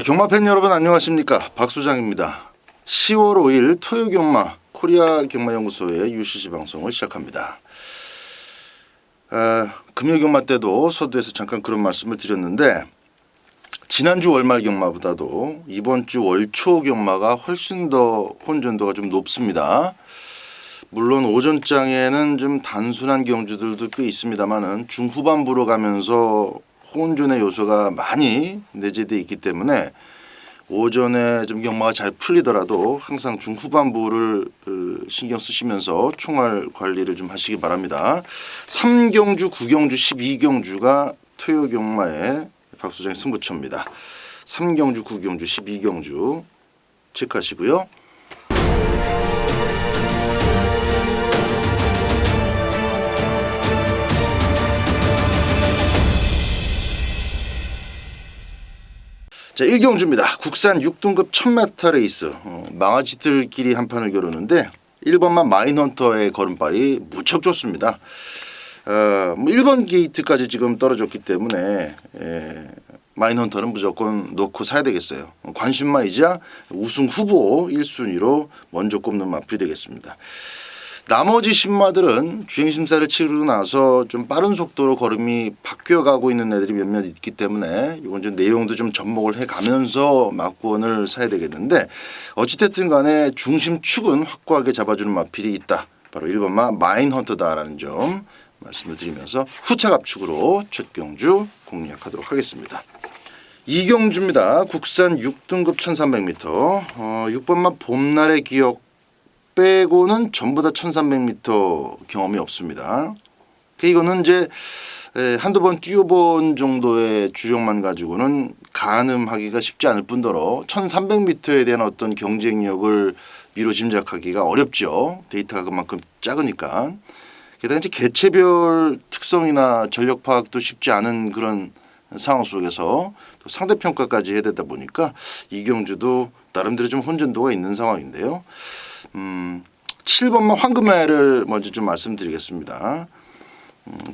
경마 팬 여러분 안녕하십니까, 박소장입니다. 10월 5일 토요경마 코리아 경마연구소의 UCC 방송을 시작합니다. 금요경마 때도 서두에서 잠깐 그런 말씀을 드렸는데 지난주 월말 경마보다도 이번 주 월초 경마가 훨씬 더 혼전도가 좀 높습니다. 물론 오전장에는 좀 단순한 경주들도 꽤 있습니다만은 중후반부로 가면서 혼전의 요소가 많이 내재되어 있기 때문에 오전에 좀 경마가 잘 풀리더라도 항상 중후반부를 신경 쓰시면서 총알 관리를 좀 하시기 바랍니다. 3경주, 9경주, 12경주가 토요 경마의 박소장의 승부처입니다. 3경주, 9경주, 12경주 체크하시고요. 자, 1경주입니다. 국산 6등급 1000m 레이스. 망아지들끼리 한 판을 겨루는데 1번만 마인헌터의 걸음발이 무척 좋습니다. 1번 게이트까지 지금 떨어졌기 때문에 마인헌터는 무조건 놓고 사야 되겠어요. 관심마이자 우승 후보 1순위로 먼저 꼽는 마필이 되겠습니다. 나머지 신마들은 주행심사를 치르고 나서 좀 빠른 속도로 걸음이 바뀌어가고 있는 애들이 몇몇 있기 때문에 이건 좀 내용도 좀 접목을 해가면서 막권을 사야 되겠는데 어찌됐든 간에 중심축은 확고하게 잡아주는 마필이 있다. 바로 1번마 마인헌터다라는 점 말씀을 드리면서 후차 갑축으로 첫 경주 공략하도록 하겠습니다. 2경주입니다. 국산 6등급 1300m 6번마 봄날의 기억 빼고는 전부 다 1300m 경험이 없습니다. 이거는 이제 한두 번 뛰어본 정도의 주력만 가지고는 가늠하기가 쉽지 않을 뿐더러 1300m에 대한 어떤 경쟁력을 미로 짐작하기가 어렵죠. 데이터가 그만큼 작으니까. 게다가 이제 개체별 특성이나 전력 파악도 쉽지 않은 그런 상황 속에서 또 상대평가까지 해야 되다 보니까 이경주도 나름대로 좀 혼전도가 있는 상황인데요. 7번만 황금애를 먼저 좀 말씀드리겠습니다.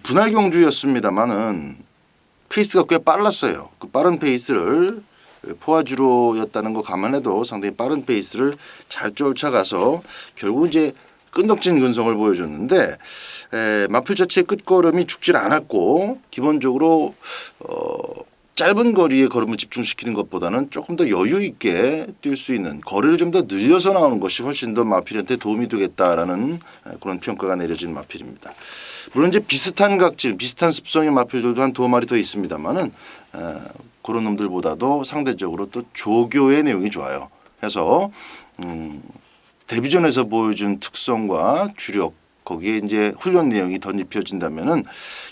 분할 경주였습니다만은 페이스가 꽤 빨랐어요. 그 빠른 페이스를 포화주로였다는 거 감안해도 상당히 빠른 페이스를 잘 쫓아가서 결국 이제 끈덕진 근성을 보여줬는데 마필 자체의 끝걸음이 죽질 않았고 기본적으로 짧은 거리에 걸음을 집중시키는 것보다는 조금 더 여유 있게 뛸 수 있는 거리를 좀 더 늘려서 나오는 것이 훨씬 더 마필한테 도움이 되겠다라는 그런 평가가 내려진 마필입니다. 물론 이제 비슷한 각질, 비슷한 습성의 마필들도 한 2마리 더 있습니다만은 그런 놈들보다도 상대적으로 또 조교의 내용이 좋아요. 해서 데뷔전에서 보여준 특성과 주력 거기에 이제 훈련 내용이 덧입혀진다면은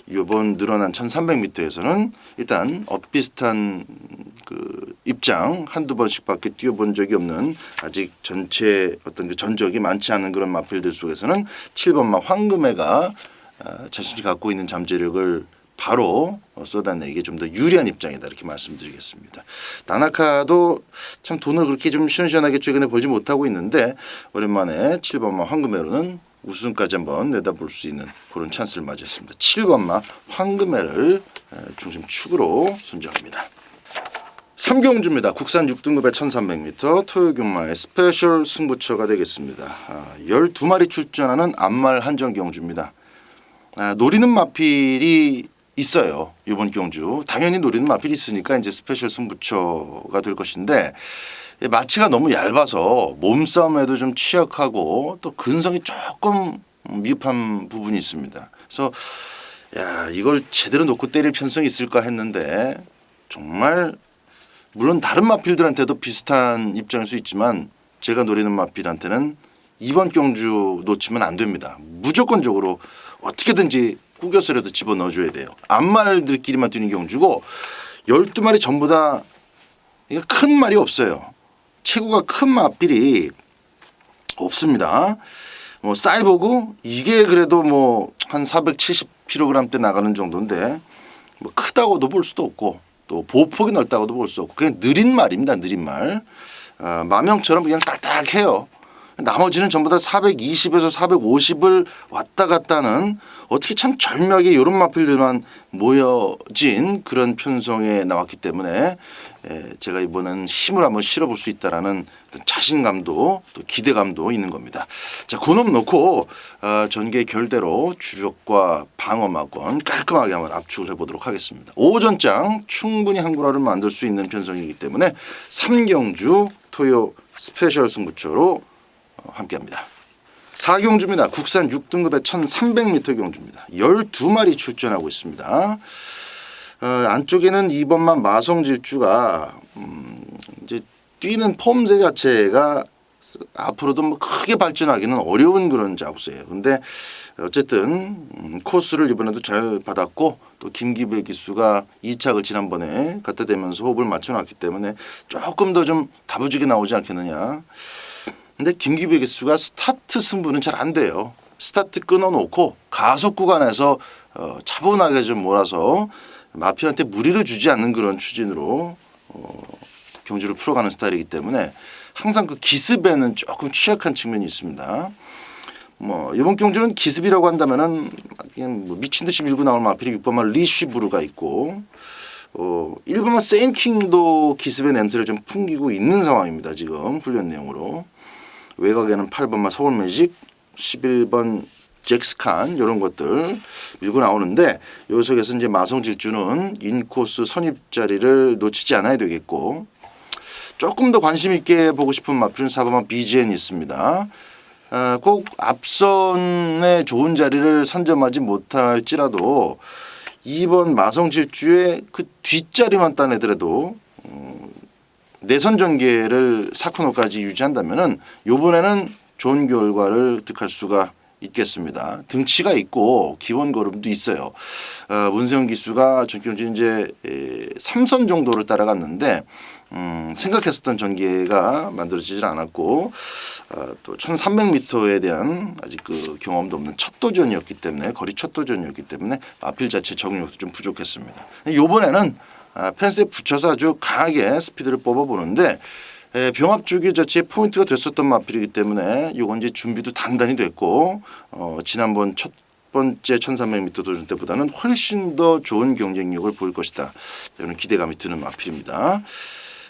이번 늘어난 1300m에서는 일단 엇비슷한 그 입장 한두 번씩밖에 뛰어본 적이 없는 아직 전체 어떤 그 전적이 많지 않은 그런 마필들 속에서는 7번마 황금애가 자신이 갖고 있는 잠재력을 바로 쏟아내기에 좀 더 유리한 입장이다 이렇게 말씀드리겠습니다. 다나카도 참 돈을 그렇게 좀 시원시원하게 최근에 벌지 못하고 있는데 오랜만에 7번마 황금애로는 우승까지 한번 내다볼 수 있는 그런 찬스를 맞이했습니다. 7번마 황금애를 중심축으로 선정합니다. 3경주입니다. 국산 6등급의 1300m 토요경마의 스페셜 승부처가 되겠습니다. 12마리 출전하는 암말 한정경주입니다. 노리는 마필이 있어요. 이번 경주 당연히 노리는 마필이 있으니까 이제 스페셜 승부처가 될 것인데 마취가 너무 얇아서 몸싸움에도 좀 취약하고 또 근성이 조금 미흡한 부분이 있습니다. 그래서 이걸 제대로 놓고 때릴 편성이 있을까 했는데 정말 물론 다른 마필들한테도 비슷한 입장일 수 있지만 제가 노리는 마필한테는 이번 경주 놓치면 안 됩니다. 무조건적으로 어떻게든지 꾸겨서라도 집어넣어줘야 돼요. 암말들끼리만 뛰는 경주고 12마리 전부 다 큰 말이 없어요. 체구가 큰 마필이 없습니다. 뭐 사이보그 이게 그래도 뭐 한 470kg대 나가는 정도인데 뭐 크다고도 볼 수도 없고 또 보폭이 넓다고도 볼 수 없고 그냥 느린 말입니다. 느린 말. 마명처럼 그냥 딱딱해요. 나머지는 전부 다 420에서 450을 왔다 갔다 하는 어떻게 참 절묘하게 이런 마필들만 모여진 그런 편성에 나왔기 때문에 제가 이번엔 힘을 한번 실어볼 수 있다라는 어떤 자신감도 또 기대감도 있는 겁니다. 자, 그놈 놓고 전개 결대로 주력과 방어막권 깔끔하게 한번 압축을 해보도록 하겠습니다. 오전장 충분히 한구라를 만들 수 있는 편성이기 때문에 3경주 토요 스페셜 승부처로 함께합니다. 4경주입니다. 국산 6등급의 1300m 경주입니다. 12마리 출전하고 있습니다. 안쪽에는 이번만 마성질주가 이제 뛰는 폼새 자체가 앞으로도 뭐 크게 발전하기는 어려운 그런 잡스예요. 근데 어쨌든 코스를 이번에도 잘 받았고 또 김기배 기수가 2착을 지난번에 갖다 대면서 호흡을 맞춰놨기 때문에 조금 더 좀 다부지게 나오지 않겠느냐. 근데 김기배 기수가 스타트 승부는 잘 안 돼요. 스타트 끊어놓고 가속 구간에서 차분하게 좀 몰아서 마필한테 무리를 주지 않는 그런 추진으로 경주를 풀어가는 스타일이기 때문에 항상 그 기습에는 조금 취약한 측면이 있습니다. 뭐 이번 경주는 기습이라고 한다면은 그냥 뭐 미친 듯이 밀고 나올 마필이 6번만 리쉬브루가 있고 1번만 세인킹도 기습의 냄새를 좀 풍기고 있는 상황입니다. 지금 훈련 내용으로 외곽에는 8번만 서울매직 11번 잭스칸 이런 것들 밀고 나오는데 요 속에서 이제 마성질주는 인코스 선입 자리를 놓치지 않아야 되겠고 조금 더 관심 있게 보고 싶은 마필은 4번만 BGN이 있습니다. 꼭 앞선에 좋은 자리를 선점하지 못할지라도 2번 마성질주의 그 뒷자리만 따내더라도 내선 전개를 4코너까지 유지한다면은 이번에는 좋은 결과를 득할 수가 있겠습니다. 등치가 있고 기본 걸음도 있어요. 문세영 기수가 전경주 이제 3선 정도를 따라갔는데 생각했었던 전개가 만들어지질 않았고 또 1300m에 대한 아직 그 경험도 없는 첫 도전이었기 때문에 거리 첫 도전이었기 때문에 마필 자체 적응력도 좀 부족했습니다. 이번에는 펜스에 붙여서 아주 강하게 스피드를 뽑아보는데 병합 주기 자체의 포인트가 됐었던 마필이기 때문에 이건 이제 준비도 단단히 됐고 지난번 첫 번째 1300m 도전 때보다는 훨씬 더 좋은 경쟁력을 보일 것이다. 저는 기대감이 드는 마필입니다.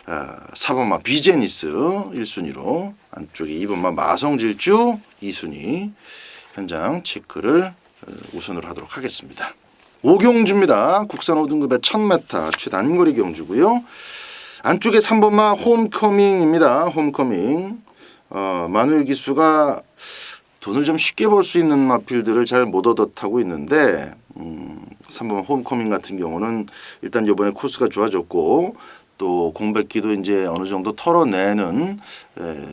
4번마 비제니스 1순위로 안쪽에 2번마 마성질주 2순위 현장 체크를 우선으로 하도록 하겠습니다. 5경주입니다. 국산 5등급의 1000m 최단거리 경주고요. 안쪽에 3번마 홈커밍입니다. 홈커밍. 마누엘 기수가 돈을 좀 쉽게 벌 수 있는 마필들을 잘 못 얻어 타고 있는데 3번마 홈커밍 같은 경우는 일단 이번에 코스가 좋아졌고 또 공백기도 이제 어느 정도 털어내는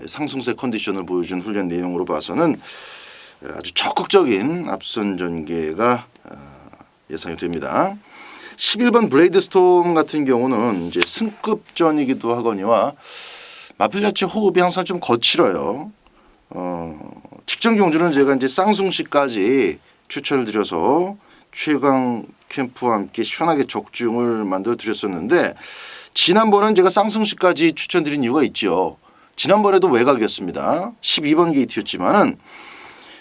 상승세 컨디션을 보여준 훈련 내용으로 봐서는 아주 적극적인 앞선 전개가 예상이 됩니다. 11번 블레이드 스톰 같은 경우는 이제 승급전이기도 하거니와 마필 자체 호흡이 항상 좀 거칠어요. 직전 경주는 제가 이제 쌍둥시까지 추천을 드려서 최강 캠프와 함께 시원하게 적중을 만들어 드렸었는데 지난번은 제가 쌍둥시까지 추천드린 이유가 있죠. 지난번에도 외곽이었습니다. 12번 게이트였지만은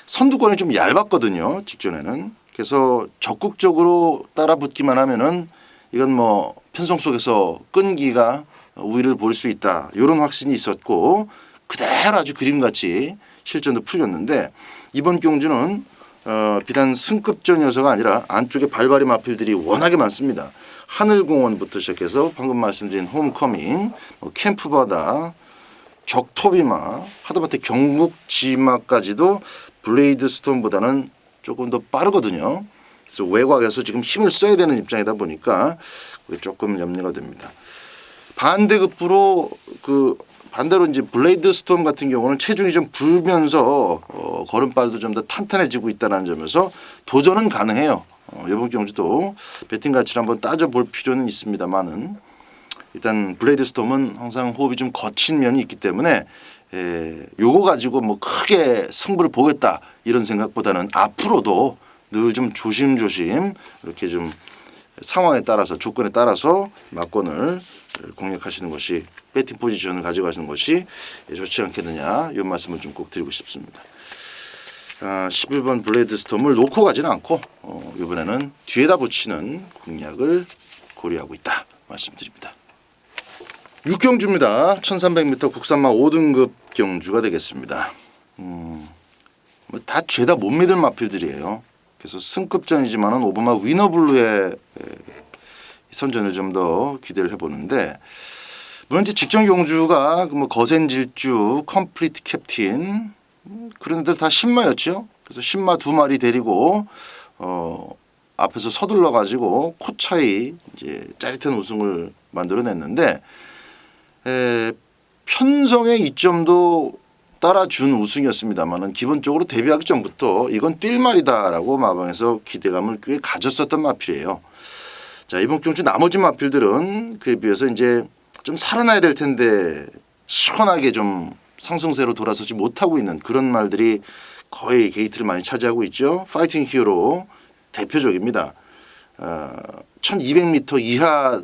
선두권이 좀 얇았거든요. 직전에는. 그래서 적극적으로 따라붙기만 하면은 이건 뭐 편성 속에서 끈기가 우위를 볼 수 있다. 이런 확신이 있었고 그대로 아주 그림같이 실전도 풀렸는데 이번 경주는 비단 승급전이어서가 아니라 안쪽에 발발이 마필들이 워낙에 많습니다. 하늘공원부터 시작해서 방금 말씀드린 홈커밍, 캠프바다, 적토비마, 하다못해 경북지마까지도 블레이드 스톰보다는 조금 더 빠르거든요. 그래서 외곽에서 지금 힘을 써야 되는 입장이다 보니까 그게 조금 염려가 됩니다. 반대급부로 반대로 이제 블레이드 스톰 같은 경우는 체중이 좀 불면서 걸음발도 좀 더 탄탄해지고 있다는 점에서 도전은 가능해요. 이번 경주도 배팅 가치를 한번 따져볼 필요는 있습니다만은 일단 블레이드 스톰은 항상 호흡이 좀 거친 면이 있기 때문에 요거 가지고 뭐 크게 승부를 보겠다 이런 생각보다는 앞으로도 늘 좀 조심조심 이렇게 좀 상황에 따라서 조건에 따라서 막권을 공략하시는 것이 배팅 포지션을 가져가시는 것이 좋지 않겠느냐 이 말씀을 좀 꼭 드리고 싶습니다. 11번 블레이드 스톰을 놓고 가지는 않고 이번에는 뒤에다 붙이는 공략을 고려하고 있다 말씀드립니다. 6경주입니다. 1300m 국산마 5등급 경주가 되겠습니다. 다 죄다 못 믿을 마필들이에요. 그래서 승급전이지만은 5번마 위너블루의 선전을 좀 더 기대를 해보는데, 물론 이제 직전 경주가 뭐 거센질주, 컴플리트 캡틴 그런 데들 다 신마였죠. 그래서 신마 2마리 데리고 앞에서 서둘러 가지고 코차이 이제 짜릿한 우승을 만들어냈는데, 편성의 이점도 따라준 우승이었습니다만은 기본적으로 데뷔하기 전부터 이건 뛸 말이다라고 마방에서 기대감을 꽤 가졌었던 마필이에요. 자, 이번 경주 나머지 마필들은 그에 비해서 이제 좀 살아나야 될 텐데 시원하게 좀 상승세로 돌아서지 못하고 있는 그런 말들이 거의 게이트를 많이 차지하고 있죠. 파이팅 히어로 대표적입니다. 1200m 이하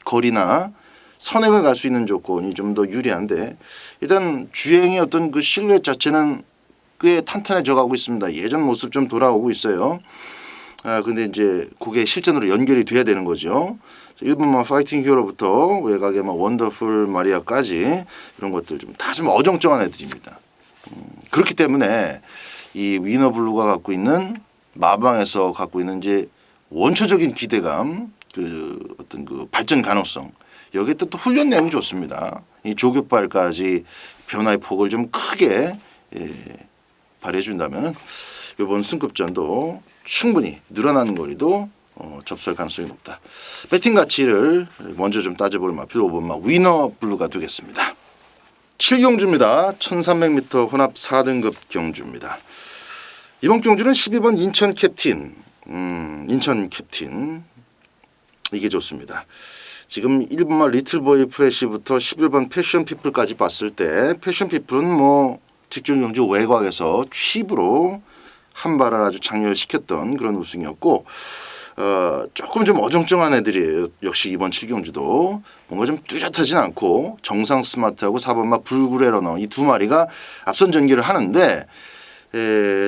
거리나 선행을 갈 수 있는 조건이 좀 더 유리한데, 일단 주행의 어떤 그 실루엣 자체는 꽤 탄탄해져 가고 있습니다. 예전 모습 좀 돌아오고 있어요. 근데 이제 그게 실전으로 연결이 돼야 되는 거죠. 1번만 파이팅 히어로부터 외곽에 막 원더풀 마리아까지 이런 것들 좀 다 좀 어정쩡한 애들입니다. 그렇기 때문에 이 위너블루가 갖고 있는 마방에서 갖고 있는 이제 원초적인 기대감, 그 어떤 그 발전 가능성, 여기에 또 훈련 내용이 좋습니다. 이 조교발까지 변화의 폭을 좀 크게 발휘해 준다면은 이번 승급전도 충분히 늘어나는 거리도 접수할 가능성이 높다. 배팅 가치를 먼저 좀 따져볼 마필 5번마 위너블루가 되겠습니다. 7경주입니다. 1300m 혼합 4등급 경주입니다. 이번 경주는 12번 인천 캡틴, 인천 캡틴 이게 좋습니다. 지금 1번마 리틀보이 프레시부터 11번 패션피플까지 봤을 때 패션피플은 뭐 직전 경주 외곽에서 취입으로 한 발을 아주 장렬시켰던 그런 우승이었고, 조금 좀 어정쩡한 애들이에요. 역시 이번 7경주도 뭔가 좀 뚜렷하진 않고 정상 스마트하고 4번마 불굴의 러너 이 두 마리가 앞선 전개를 하는데,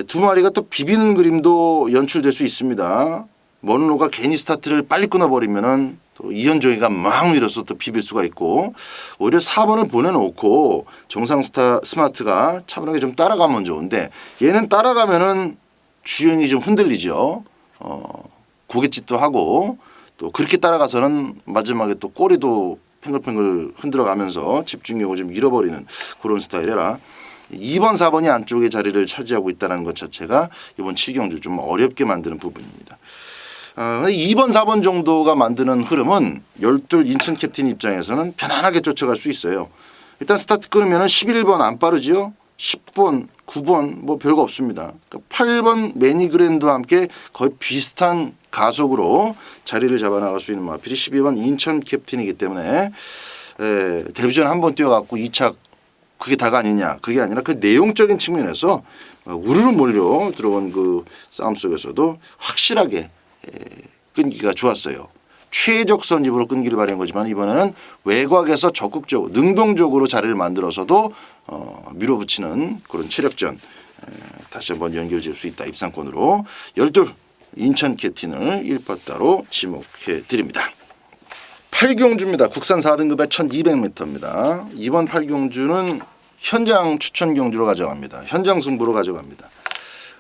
두 마리가 또 비비는 그림도 연출될 수 있습니다. 먼로가 괜히 스타트를 빨리 끊어버리면은 또 이현종이가 막 밀어서 또 비빌 수가 있고, 오히려 4번을 보내놓고 정상 스마트가 차분하게 좀 따라가면 좋은데, 얘는 따라가면은 주행이 좀 흔들리죠. 고갯짓도 하고 또 그렇게 따라가서는 마지막에 또 꼬리도 팽글팽글 흔들어가면서 집중력을 좀 잃어버리는 그런 스타일이라 2번, 4번이 안쪽에 자리를 차지하고 있다는 것 자체가 이번 7경주 좀 어렵게 만드는 부분입니다. 2번, 4번 정도가 만드는 흐름은 12 인천 캡틴 입장에서는 편안하게 쫓아갈 수 있어요. 일단 스타트 끊으면 11번 안 빠르지요. 10번, 9번 뭐 별거 없습니다. 그러니까 8번 매니그랜드와 함께 거의 비슷한 가속으로 자리를 잡아나갈 수 있는 마필이 12번 인천 캡틴이기 때문에 데뷔전 한 번 뛰어갖고 2차 그게 다가 아니냐, 그게 아니라 그 내용적인 측면에서 우르르 몰려 들어온 그 싸움 속에서도 확실하게 끈기가 좋았어요. 최적 선입으로 끈기를 발휘한 거지만 이번에는 외곽에서 적극적으로 능동적으로 자리를 만들어서도 밀어붙이는 그런 체력전 다시 한번 연결 지을 수 있다. 입상권으로 12 인천 캡틴을 1파따로 지목해 드립니다. 8경주입니다. 국산 4등급의 1200m입니다. 이번 8경주는 현장 추천 경주로 가져갑니다. 현장 승부로 가져갑니다.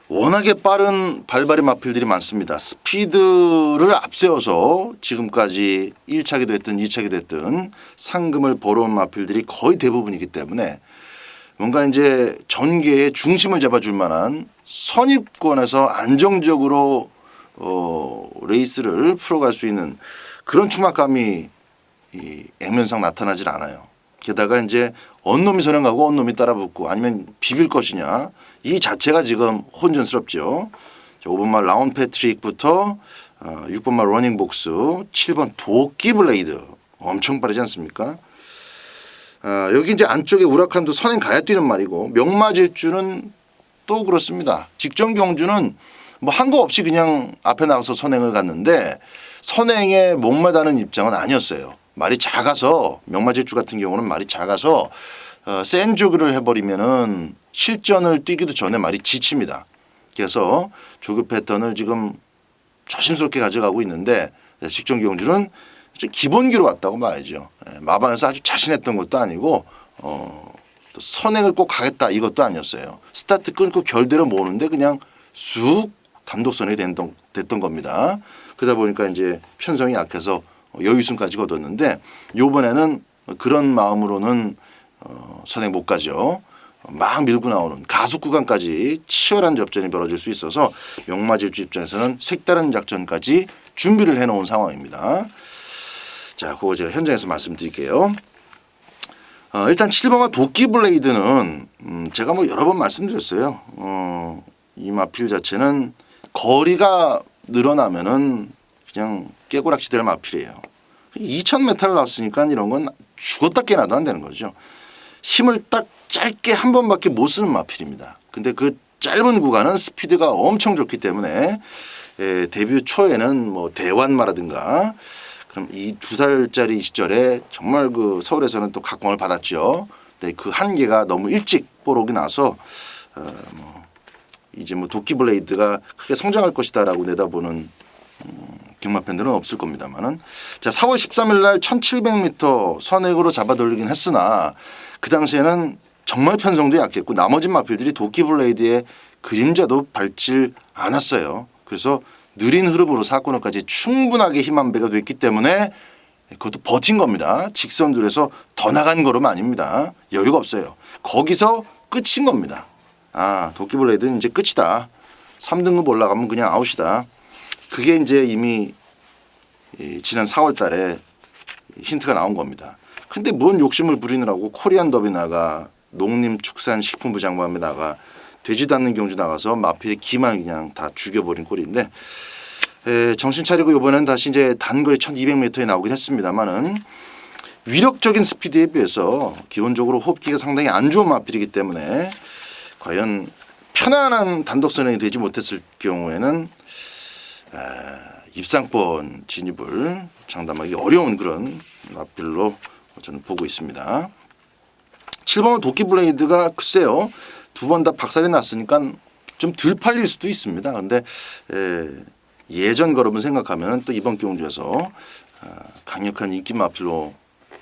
워낙에 빠른 발발의 마필들이 많습니다. 스피드를 앞세워서 지금까지 1차기 됐든 2차기 됐든 상금을 벌어온 마필들이 거의 대부분이기 때문에 뭔가 이제 전개의 중심을 잡아줄 만한 선입권에서 안정적으로 레이스를 풀어갈 수 있는 그런 추막감이 액면상 나타나질 않아요. 게다가 이제 언놈이 선행하고 언놈이 따라붙고 아니면 비빌 것이냐 이 자체가 지금 혼전스럽죠. 5번마 라운 패트릭부터 6번마 러닝복스, 7번 도끼 블레이드 엄청 빠르지 않습니까? 여기 이제 안쪽에 우라칸도 선행 가야 뛰는 말이고 명마질주는 또 그렇습니다. 직전 경주는 뭐 한 거 없이 그냥 앞에 나가서 선행을 갔는데 선행에 목매다는 입장은 아니었어요. 말이 작아서 명마질주 같은 경우는 말이 작아서 센 조교를 해버리면은 실전을 뛰기도 전에 말이 지칩니다. 그래서 조교 패턴을 지금 조심스럽게 가져가고 있는데 식전경주는 기본기로 왔다고 봐야죠. 마반에서 아주 자신했던 것도 아니고 또 선행을 꼭 가겠다 이것도 아니었어요. 스타트 끊고 결대로 모으는데 그냥 쑥 단독선이 됐던 겁니다. 그러다 보니까 이제 편성이 약해서 여유승까지 거뒀는데 이번에는 그런 마음으로는 선행 못 가죠. 막 밀고 나오는 가속 구간까지 치열한 접전이 벌어질 수 있어서 명마질주 입장에서는 색다른 작전까지 준비를 해놓은 상황입니다. 자, 그거 제가 현장에서 말씀드릴게요. 일단 7번마 도끼블레이드는 제가 뭐 여러 번 말씀드렸어요. 이 마필 자체는 거리가 늘어나면은 그냥 깨고락지 될 마필이에요. 2000m를 나왔으니까 이런 건 죽었다 깨나도 안 되는 거죠. 힘을 딱 짧게 한 번밖에 못 쓰는 마필입니다. 근데 그 짧은 구간은 스피드가 엄청 좋기 때문에 데뷔 초에는 뭐 대환마라든가 그럼 이 2살짜리 시절에 정말 그 서울에서는 또 각광을 받았죠. 근데 그 한계가 너무 일찍 뽀록이 나서 이제 뭐 도끼블레이드가 크게 성장할 것이다라고 내다보는 경마 팬들은 없을 겁니다만은 자 4월 13일 날 1700m 선행으로 잡아돌리긴 했으나 그 당시에는 정말 편성도 약했고 나머지 마필들이 도끼블레이드의 그림자도 밟질 않았어요. 그래서 느린 흐름으로 사코너까지 충분하게 힘 한 배가 됐기 때문에 그것도 버틴 겁니다. 직선들에서 더 나간 걸음 아닙니다. 여유가 없어요. 거기서 끝인 겁니다. 아 도끼블레이드는 이제 끝이다. 3등급 올라가면 그냥 아웃이다. 그게 이제 이미 지난 4월 달에 힌트가 나온 겁니다. 근데 뭔 욕심을 부리느라고 코리안 더비 나가 농림축산식품부 장관에 나가 되지도 않는 경주 나가서 마필의 기만 그냥 다 죽여버린 꼴인데 정신 차리고 이번엔 다시 이제 단거리 1200m에 나오긴 했습니다만은 위력적인 스피드에 비해서 기본적으로 호흡기가 상당히 안 좋은 마필이기 때문에 과연 편안한 단독선행이 되지 못했을 경우에는 입상권 진입을 장담하기 어려운 그런 마필로 저는 보고 있습니다. 7번은 도끼블레이드가 글쎄요. 두 번 다 박살이 났으니까 좀 덜 팔릴 수도 있습니다. 그런데 예전 걸음을 생각하면 또 이번 경주에서 강력한 인기 마필로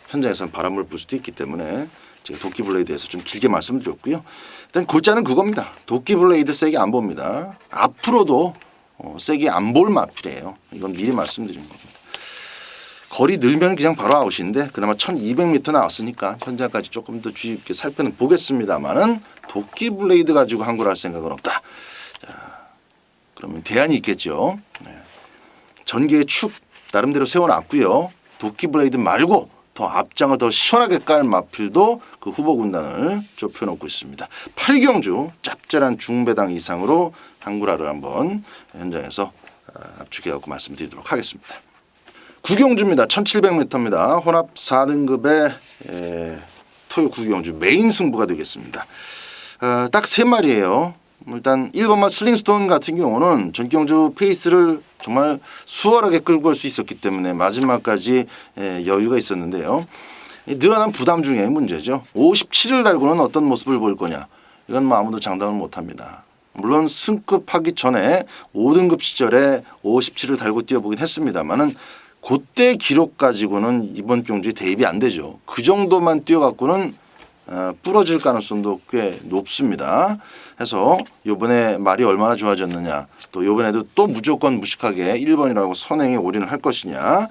현장에서는 바람을 불 수도 있기 때문에 제가 도끼블레이드에서 좀 길게 말씀드렸고요. 일단 골자는 그겁니다. 도끼블레이드 세게 안 봅니다. 앞으로도 세게 안 볼 마필이에요. 이건 미리 말씀드린 겁니다. 거리 늘면 그냥 바로 아웃인데 그나마 1200m 나왔으니까 현장까지 조금 더 주의 깊게 살펴는 보겠습니다만은 도끼블레이드 가지고 항구를 할 생각은 없다. 자, 그러면 대안이 있겠죠. 네. 전개의 축 나름대로 세워놨고요. 도끼블레이드 말고 더 앞장을 더 시원하게 깔 마필도 그 후보 군단을 좁혀놓고 있습니다. 8경주 짭짤한 중배당 이상으로 항구라를 한번 현장에서 압축해갖고 말씀드리도록 하겠습니다. 9경주입니다. 1700m입니다. 혼합 4등급의 토요 9경주 메인 승부가 되겠습니다. 딱 3마리예요. 일단 1번마 슬링스톤 같은 경우는 전경주 페이스를 정말 수월하게 끌고 갈 수 있었기 때문에 마지막까지 여유가 있었는데요. 늘어난 부담 중에 문제죠. 57을 달고는 어떤 모습을 볼 거냐. 이건 뭐 아무도 장담을 못합니다. 물론 승급하기 전에 5등급 시절에 57을 달고 뛰어보긴 했습니다만은 그때 기록 가지고는 이번 경주에 대입이 안 되죠. 그 정도만 뛰어갖고는 부러질 가능성도 꽤 높습니다. 해서 이번에 말이 얼마나 좋아졌느냐 또 이번에도 또 무조건 무식하게 1번이라고 선행에 올인을 할 것이냐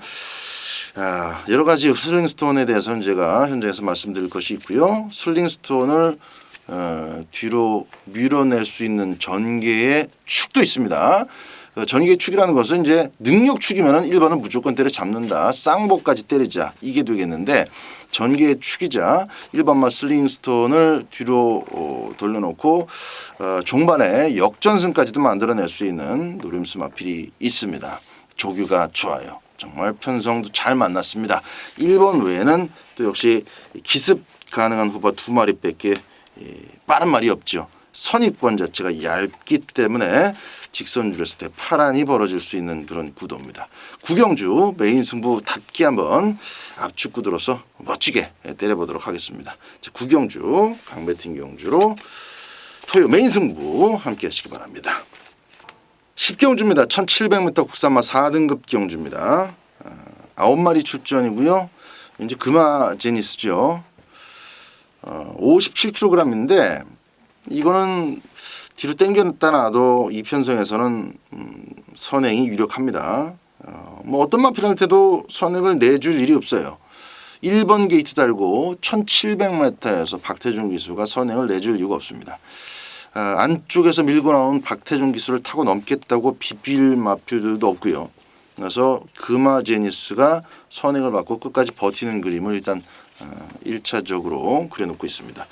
여러 가지 슬링스톤에 대해서는 제가 현장에서 말씀드릴 것이 있고요. 슬링스톤을 뒤로 밀어낼 수 있는 전개의 축도 있습니다. 전개 축이라는 것은 이제 능력 축이면은 1번은 무조건 때려잡는다. 쌍복까지 때리자. 이게 되겠는데 전개 축이자 1번마 슬링스톤을 뒤로 돌려놓고 종반에 역전승까지도 만들어낼 수 있는 노림수 마필이 있습니다. 조규가 좋아요. 정말 편성도 잘 만났습니다. 1번 외에는 또 역시 기습 가능한 후보 2마리밖에 빠른 말이 없죠. 선입권 자체가 얇기 때문에 직선줄에서 대파란이 벌어질 수 있는 그런 구도입니다. 구경주 메인 승부답게 한번 압축 구도로서 멋지게 때려보도록 하겠습니다. 자, 구경주 강배팅 경주로 토요 메인 승부 함께 하시기 바랍니다. 10경주입니다. 1700m 국산마 4등급 경주입니다. 9마리 출전이고요. 이제 금화 제니스죠. 57kg인데 이거는 뒤로 당겨놨다 놔도 이 편성에서는 선행이 유력합니다. 뭐 어떤 마필한테도 선행을 내줄 일이 없어요. 1번 게이트 달고 1700m에서 박태준 기수가 선행을 내줄 이유가 없습니다. 안쪽에서 밀고 나온 박태준 기수를 타고 넘겠다고 비빌 마필들도 없고요. 그래서 금화 제니스가 선행을 받고 끝까지 버티는 그림을 일단 1차적으로 그려놓고 있습니다.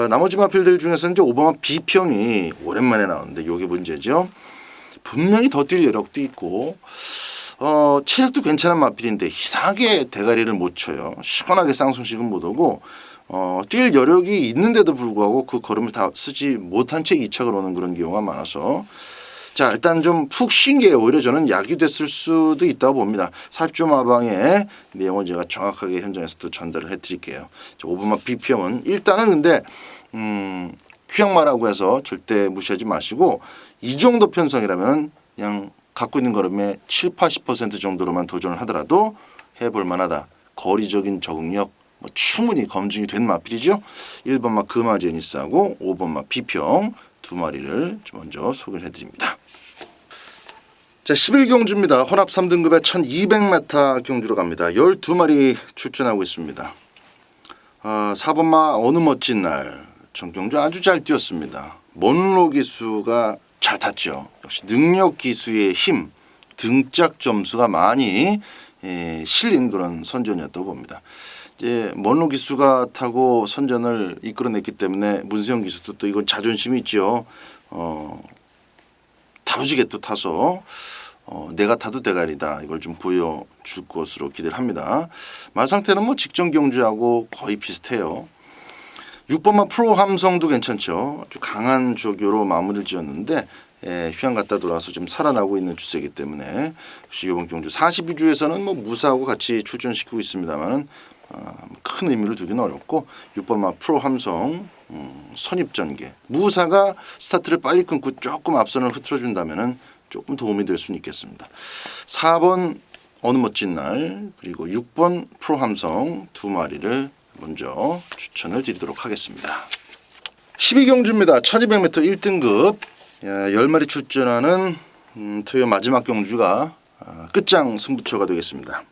나머지 마필들 중에서는 이제 오버마 B평이 오랜만에 나오는데 이게 문제죠. 분명히 더 뛸 여력도 있고 체력도 괜찮은 마필인데 이상하게 대가리를 못 쳐요. 시원하게 쌍손씩은 못 오고 뛸 여력이 있는데도 불구하고 그 걸음을 다 쓰지 못한 채 2착을 오는 그런 경우가 많아서 자 일단 좀 푹 쉰 게 오히려 저는 약이 됐을 수도 있다고 봅니다. 삽주 마방의 내용을 제가 정확하게 현장에서 또 전달을 해드릴게요. 오버마 B평은 일단은 근데 퀴양마라고 해서 절대 무시하지 마시고 이 정도 편성이라면 그냥 갖고 있는 걸음의 70~80% 정도로만 도전을 하더라도 해볼 만하다. 거리적인 적응력 충분히 검증이 된 마필이죠. 1번마 금화 제니스하고 5번마 B평 두 마리를 먼저 소개를 해드립니다. 자 11경주입니다. 혼합 3등급의 1200m 경주로 갑니다. 12마리 출전하고 있습니다. 4번마 어느 멋진 날 전경주 아주 잘 뛰었습니다. 몬로 기수가 잘 탔죠. 역시 능력 기수의 힘 등짝 점수가 많이 실린 그런 선전이었다고 봅니다. 이제 몬로 기수가 타고 선전을 이끌어냈기 때문에 문세영 기수도 또 이건 자존심이 있죠. 다루지게 또 타서 내가 타도 대가리다 이걸 좀 보여줄 것으로 기대를 합니다. 말 상태는 뭐 직전 경주하고 거의 비슷해요. 6번마 프로 함성도 괜찮죠. 아주 강한 조교로 마무리를 지었는데 휘양 갔다 돌아서 좀 살아나고 있는 추세이기 때문에 역시 이번 경주 42주에서는 뭐 무사하고 같이 출전시키고 있습니다만은 큰 의미를 두기는 어렵고 6번마 프로 함성 선입전개 무사가 스타트를 빨리 끊고 조금 앞선을 흐트러준다면은 조금 도움이 될 수는 있겠습니다. 4번 어느 멋진 날 그리고 6번 프로 함성 두 마리를 먼저 추천을 드리도록 하겠습니다. 12경주입니다. 1200m 1등급 10마리 출전하는 토요 마지막 경주가 끝장 승부처가 되겠습니다.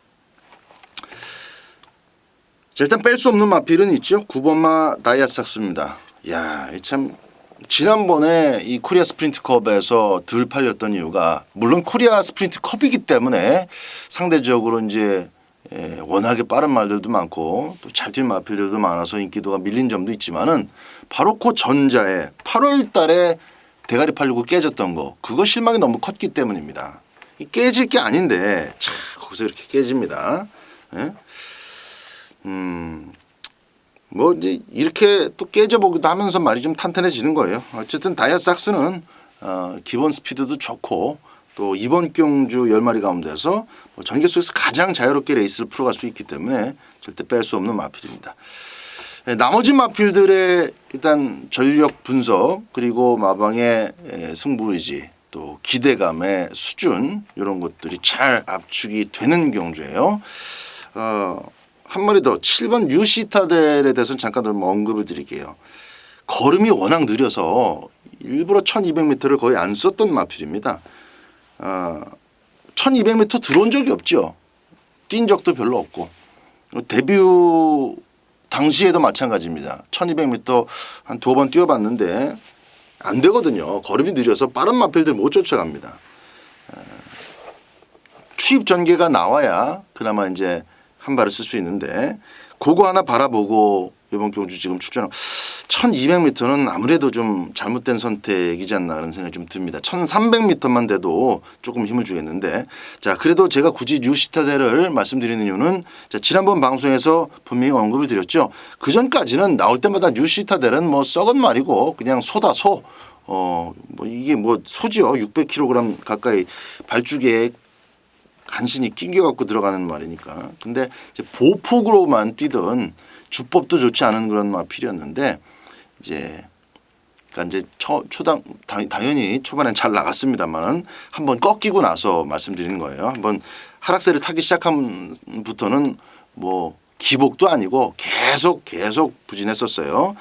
자, 일단 뺄 수 없는 마필은 있죠. 9번마 다이아삭스입니다. 야, 참 지난번에 이 코리아 스프린트컵에서 덜 팔렸던 이유가 물론 코리아 스프린트컵이기 때문에 상대적으로 이제 워낙에 빠른 말들도 많고 또 잘 뛴 마필들도 많아서 인기도가 밀린 점도 있지만은 바로 그 전자에 8월 달에 대가리 팔리고 깨졌던 거 그거 실망이 너무 컸기 때문입니다. 깨질 게 아닌데 참 거기서 이렇게 깨집니다. 예? 뭐 이제 이렇게 또 깨져보기도 하면서 말이 좀 탄탄해지는 거예요. 어쨌든 다이아삭스는 기본 스피드도 좋고 또 이번 경주 10마리 가운데서 뭐 전개 속에서 가장 자유롭게 레이스를 풀어갈 수 있기 때문에 절대 뺄 수 없는 마필입니다. 나머지 마필들의 일단 전력 분석 그리고 마방의 승부 의지 또 기대감의 수준 이런 것들이 잘 압축이 되는 경주예요. 한 마리 더 7번 뉴시타델에 대해서는 잠깐 언급을 드릴게요. 걸음이 워낙 느려서 일부러 1200m를 거의 안 썼던 마필입니다. 1200m 들어온 적이 없죠. 뛴 적도 별로 없고 데뷔 당시에도 마찬가지입니다. 1200m 한 2번 뛰어봤는데 안 되거든요. 걸음이 느려서 빠른 마필들 못 쫓아갑니다. 추입 전개가 나와야 그나마 이제 한 발을 쓸 수 있는데 그거 하나 바라보고 이번 경주 지금 출전 1200m는 아무래도 좀 잘못된 선택이지 않나 그런 생각이 좀 듭니다. 1300m만 돼도 조금 힘을 주겠는데 자 그래도 제가 굳이 뉴시타델을 말씀드리는 이유는 자 지난번 방송에서 분명히 언급을 드렸죠. 그 전까지는 나올 때마다 뉴시타델은 뭐 썩은 말이고 그냥 소다 소. 뭐 이게 뭐 소지요. 600kg 가까이 발주기에 간신히 끼겨갖고 들어가는 말이니까. 근데 이제 보폭으로만 뛰던 주법도 좋지 않은 그런 마필이었는데 이제 그러니까 이제 당연히 초반엔 잘 나갔습니다만은 한번 꺾이고 나서 말씀드리는 거예요. 한번 하락세를 타기 시작함부터는 뭐 기복도 아니고 계속 부진했었어요.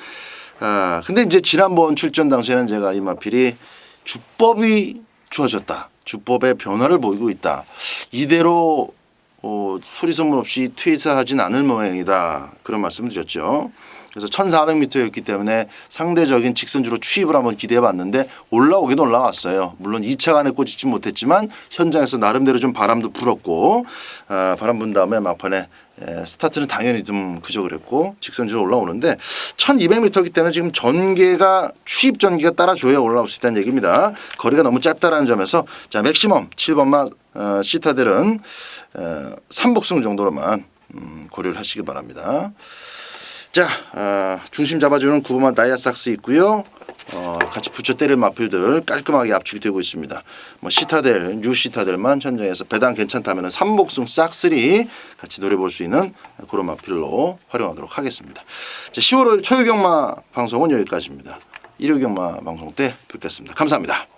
근데 이제 지난번 출전 당시에는 제가 이 마필이 주법이 좋아졌다. 주법의 변화를 보이고 있다. 이대로 소리 소문 없이 퇴사하진 않을 모양이다. 그런 말씀을 드렸죠. 그래서 1400m였기 때문에 상대적인 직선주로 추입을 한번 기대해 봤는데 올라오긴 올라왔어요. 물론 2차 간에 꽂히지 못했지만 현장에서 나름대로 좀 바람도 불었고 바람 분 다음에 막판에 스타트는 당연히 좀 그저 그랬고 직선주로 올라오는데 1200m이기 때문에 지금 전개가 추입 전개가 따라줘야 올라올 수 있다는 얘기입니다. 거리가 너무 짧다라는 점에서 자 맥시멈 7번마 시타델은 3복승 정도로만 고려를 하시기 바랍니다. 자 중심 잡아주는 9번마 다이아삭스 있고요. 같이 붙여 때릴 마필들 깔끔하게 압축이 되고 있습니다. 뭐 시타델, 뉴 시타델만 현장에서 배당 괜찮다면 3복승 싹쓸이 같이 노려볼 수 있는 그런 마필로 활용하도록 하겠습니다. 자, 10월 5일 초유경마 방송은 여기까지입니다. 일요경마 방송 때 뵙겠습니다. 감사합니다.